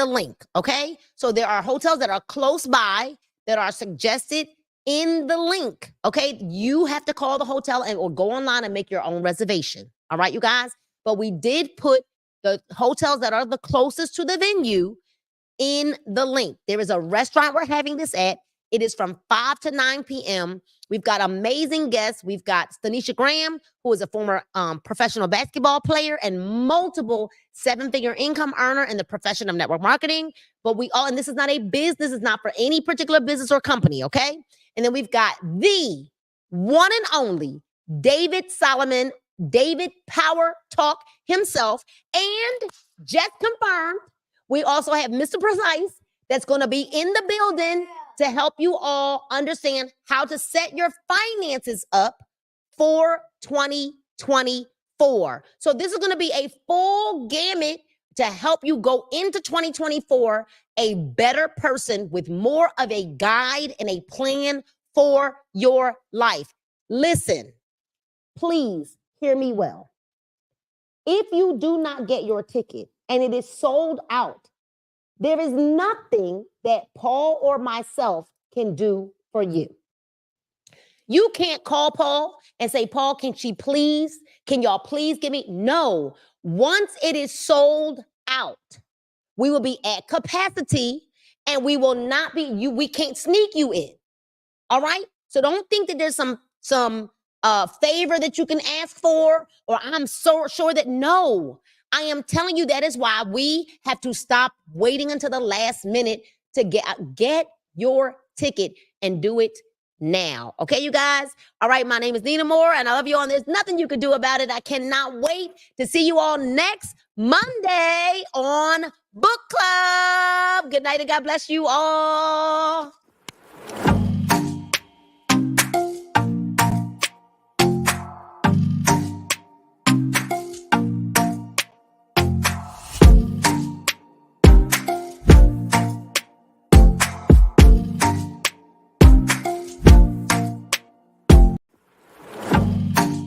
link, okay? So there are hotels that are close by that are suggested in the link, okay? You have to call the hotel or go online and make your own reservation, all right, you guys? But we did put the hotels that are the closest to the venue in the link. There is a restaurant we're having this at. It is from 5 to 9 p.m. We've got amazing guests. We've got Stanisha Graham, who is a former professional basketball player and multiple seven-figure income earner in the profession of network marketing. But and this is not a business. It's not for any particular business or company, okay? And then we've got the one and only David Solomon, David Power Talk himself, and just confirmed, we also have Mr. Precise that's going to be in the building to help you all understand how to set your finances up for 2024. So this is going to be a full gamut to help you go into 2024 a better person with more of a guide and a plan for your life. Listen, please hear me well. If you do not get your ticket and it is sold out, there is nothing that Paul or myself can do for you. You can't call Paul and say, Paul, can y'all please give me? No. Once it is sold out, we will be at capacity and we will not be, we can't sneak you in. All right? So don't think that there's some favor that you can ask for, or I'm so sure that no. I am telling you, that is why we have to stop waiting until the last minute to get your ticket and do it now. Okay, you guys? All right, my name is Nina Moore, and I love you all, and there's nothing you can do about it. I cannot wait to see you all next Monday on Book Club. Good night, and God bless you all.